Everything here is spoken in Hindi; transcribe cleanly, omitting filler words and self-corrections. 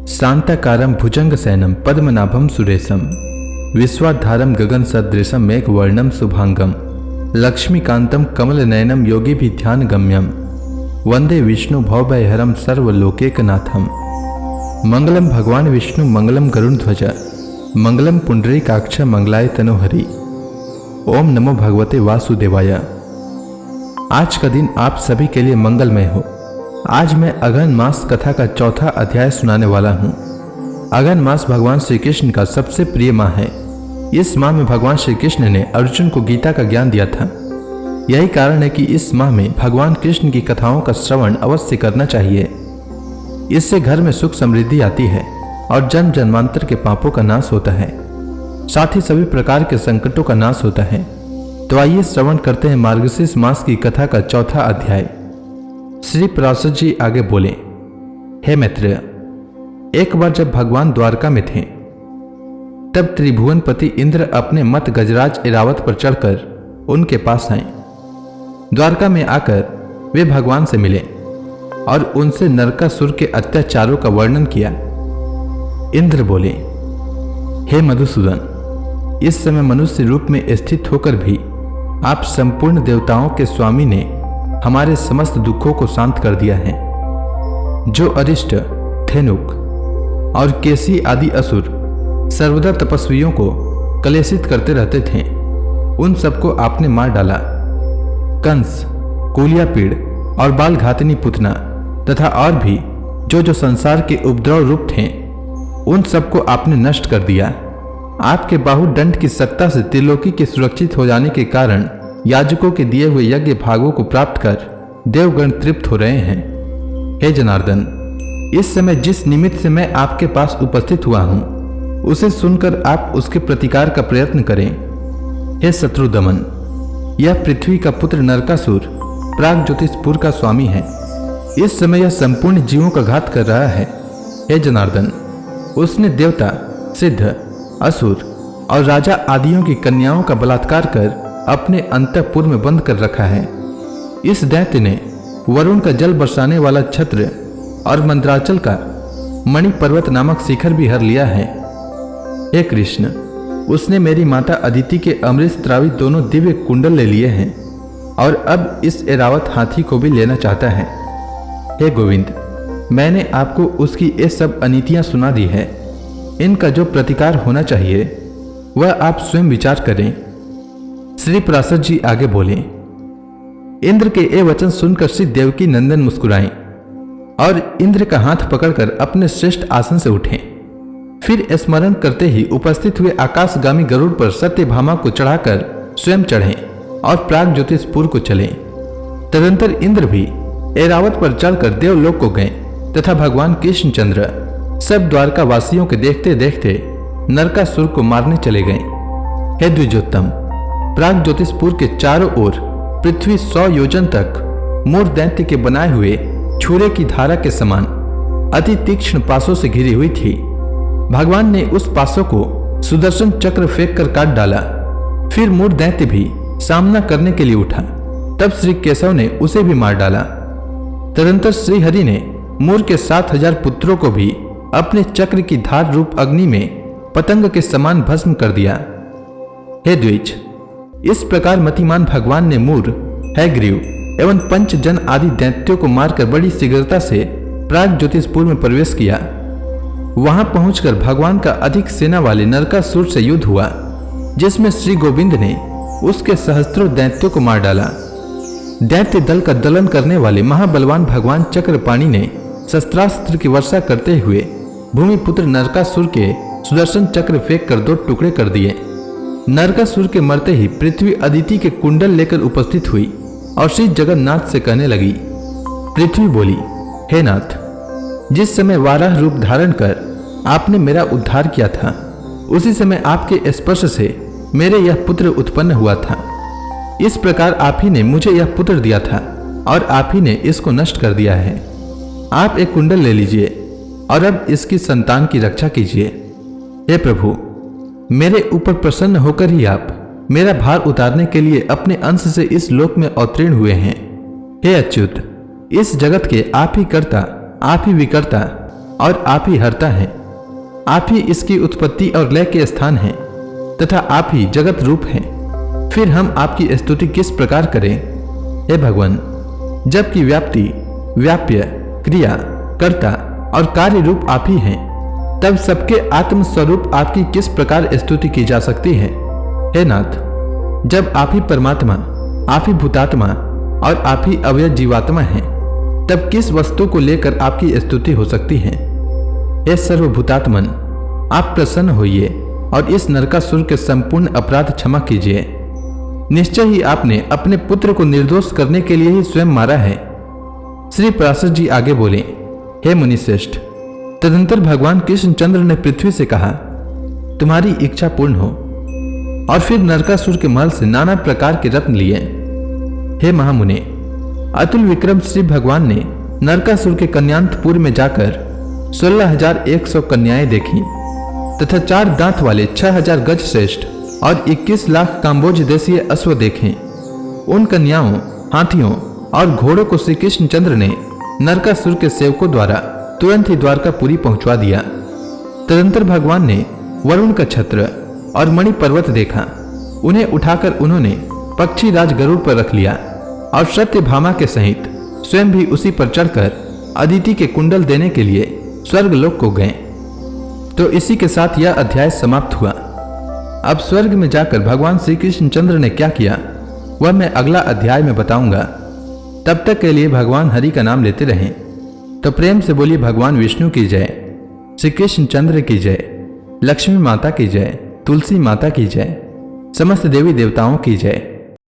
शांताकारं भुजंगशयनं पद्मनाभं सुरेशं विश्वाधारं गगनसदृशं मेघवर्णं शुभांगं लक्ष्मीकान्तं कमलनयनं योगिभिर्ध्यानगम्यं वंदे विष्णु भवभयहरं सर्वलोकैकनाथं। मंगलम भगवान विष्णु मंगलम गरुड़ध्वज मंगलम पुंडरीकाक्ष मंगलाय तनोहरि। ओम नमो भगवते वासुदेवाय। आज का दिन आप सभी के लिए मंगलमय हो। आज मैं अगहन मास कथा का चौथा अध्याय सुनाने वाला हूँ। अगहन मास भगवान श्री कृष्ण का सबसे प्रिय माह है। इस माह में भगवान श्री कृष्ण ने अर्जुन को गीता का ज्ञान दिया था। यही कारण है कि इस माह में भगवान कृष्ण की कथाओं का श्रवण अवश्य करना चाहिए। इससे घर में सुख समृद्धि आती है और जन्म जन्मांतर के पापों का नाश होता है, साथ ही सभी प्रकार के संकटों का नाश होता है। तो आइए श्रवण करते हैं मार्गशीर्ष मास की कथा का चौथा अध्याय। श्री पराशर जी आगे बोले, हे मैत्रेय, एक बार जब भगवान द्वारका में थे तब त्रिभुवनपति इंद्र अपने मत गजराज ऐरावत पर चढ़कर उनके पास आए। द्वारका में आकर वे भगवान से मिले और उनसे नरकासुर के अत्याचारों का वर्णन किया। इंद्र बोले, हे मधुसूदन, इस समय मनुष्य रूप में स्थित होकर भी आप संपूर्ण देवताओं के स्वामी ने हमारे समस्त दुखों को शांत कर दिया है। जो अरिष्ट, धेनुक और केसी आदि असुर सर्वदा तपस्वियों को कलेशित करते रहते थे, उन सबको आपने मार डाला। कंस, कूलियापीड़ और बालघातिनी पुतना तथा और भी जो संसार के उपद्रव रूप थे, उन सबको आपने नष्ट कर दिया। आपके बाहुदंड की सत्ता से त्रिलोकी के सुरक्षित हो जाने के कारण याजकों के दिए हुए यज्ञ भागों को प्राप्त कर देवगण तृप्त हो रहे हैं। हे जनार्दन, इस समय जिस निमित्त से मैं आपके पास उपस्थित हुआ हूं, उसे सुनकर आप उसके प्रतिकार का प्रयत्न करें। हे शत्रुदमन, यह पृथ्वी का पुत्र नरकासुर प्राग ज्योतिषपुर का स्वामी है। इस समय यह संपूर्ण जीवों का घात कर रहा है। हे जनार्दन, उसने देवता, सिद्ध, असुर और राजा आदियों की कन्याओं का बलात्कार कर अपने अंतःपुर में बंद कर रखा है। इस दैत्य ने वरुण का जल बरसाने वाला छत्र और मंद्राचल का मणि पर्वत नामक शिखर भी हर लिया है। हे कृष्ण, उसने मेरी माता अदिति के अमृत त्रावी दोनों दिव्य कुंडल ले लिए हैं और अब इस ऐरावत हाथी को भी लेना चाहता है। हे गोविंद, मैंने आपको उसकी ये सब अनीतियां सुना दी है। इनका जो प्रतिकार होना चाहिए वह आप स्वयं विचार करें। श्री पराशर जी आगे बोले, इंद्र के ये वचन सुनकर श्री देवकी नंदन मुस्कुराए और इंद्र का हाथ पकड़कर अपने श्रेष्ठ आसन से उठे। फिर स्मरण करते ही उपस्थित हुए आकाशगामी गरुड़ पर सत्यभामा को चढ़ाकर स्वयं चढ़े और प्राग ज्योतिषपुर को चले। तदंतर इंद्र भी ऐरावत पर चढ़कर देवलोक को गए तथा भगवान कृष्णचंद्र सब द्वारका वासियों के देखते देखते नरकासुर को मारने चले गए। हे द्विजोत्तम, प्राग ज्योतिषपुर के चारों ओर पृथ्वी 100 योजन तक मूर दैत्य के बनाए हुए छुरे की धारा के समान अति तीक्ष्ण पासों से घिरी हुई थी। भगवान ने उस पासों को सुदर्शन चक्र फेंक कर काट डाला। फिर मूर दैत्य भी सामना करने के लिए उठा। तब श्री केशव ने उसे भी मार डाला। तदंतर श्री हरि ने मूर के 7000 पुत्रों को भी अपने चक्र की धार रूप अग्नि में पतंग के समान भस्म कर दिया। हे द्विज, इस प्रकार मतिमान भगवान ने मूर, हैग्रीव एवं पंचजन आदि दैत्यों को मारकर बड़ी शीघ्रता से प्राग ज्योतिषपुर में प्रवेश किया। वहां पहुंचकर भगवान का अधिक सेना वाले नरकासुर से युद्ध हुआ, जिसमें श्री गोविंद ने उसके सहस्त्रों दैत्यों को मार डाला। दैत्य दल का दलन करने वाले महाबलवान भगवान चक्रपाणि ने शस्त्रास्त्र की वर्षा करते हुए भूमिपुत्र नरकासुर के सुदर्शन चक्र फेंक कर 2 टुकड़े कर दिए। नरकासुर के मरते ही पृथ्वी अदिति के कुंडल लेकर उपस्थित हुई और श्री जगन्नाथ से कहने लगी। पृथ्वी बोली, हे नाथ, जिस समय वाराह रूप धारण कर आपने मेरा उद्धार किया था, उसी समय आपके स्पर्श से मेरे यह पुत्र उत्पन्न हुआ था। इस प्रकार आप ही ने मुझे यह पुत्र दिया था और आप ही ने इसको नष्ट कर दिया है। आप एक कुंडल ले लीजिए और अब इसकी संतान की रक्षा कीजिए। हे प्रभु, मेरे ऊपर प्रसन्न होकर ही आप मेरा भार उतारने के लिए अपने अंश से इस लोक में अवतीर्ण हुए हैं। हे अच्युत, इस जगत के आप ही कर्ता, आप ही विकर्ता, और आप ही हरता हैं। आप ही इसकी उत्पत्ति और लय के स्थान हैं तथा आप ही जगत रूप हैं। फिर हम आपकी स्तुति किस प्रकार करें? हे भगवान, जबकि व्याप्ति, व्याप्य, क्रिया, कर्ता और कार्य रूप आप ही हैं, तब सबके आत्म स्वरूप आपकी किस प्रकार स्तुति की जा सकती है? हे नाथ, जब आप ही परमात्मा, आप ही भूतात्मा और आप ही अव्यय जीवात्मा हैं, तब किस वस्तु को लेकर आपकी स्तुति हो सकती है? हे सर्वभूतात्मन, आप प्रसन्न होइए और इस नरकासुर के संपूर्ण अपराध क्षमा कीजिए। निश्चय ही आपने अपने पुत्र को निर्दोष करने के लिए ही स्वयं मारा है। श्री पराशर जी आगे बोले, हे मुनिश्रेष्ठ, तदंतर भगवान कृष्णचंद्र ने पृथ्वी से कहा, तुम्हारी इच्छा पूर्ण हो। और फिर नरकासुर के महल से नाना प्रकार के रत्न लिए। हे महामुने, अतुल विक्रम श्री भगवान ने नरकासुर के कन्यांतपुर में जाकर 16,100 कन्याएं देखी तथा 4 दांत वाले 6,000 गज श्रेष्ठ और 21 लाख काम्बोज देशीय अश्व देखे। उन कन्याओं, हाथियों और घोड़ों को श्री कृष्णचंद्र ने नरकासुर के सेवकों द्वारा तुरंत ही द्वारकापुरी पहुंचवा दिया। तदंतर भगवान ने वरुण का छत्र और मणि पर्वत देखा। उन्हें उठाकर उन्होंने पक्षी राज गरुड़ पर रख लिया और सत्यभामा के सहित स्वयं भी उसी पर चढ़कर अदिति के कुंडल देने के लिए स्वर्गलोक को गए। तो इसी के साथ यह अध्याय समाप्त हुआ। अब स्वर्ग में जाकर भगवान श्री कृष्णचंद्र ने क्या किया वह मैं अगला अध्याय में बताऊंगा। तब तक के लिए भगवान हरि का नाम लेते रहें। तो प्रेम से बोलिए भगवान विष्णु की जय, श्री कृष्णचंद्र की जय, लक्ष्मी माता की जय, तुलसी माता की जय, समस्त देवी देवताओं की जय।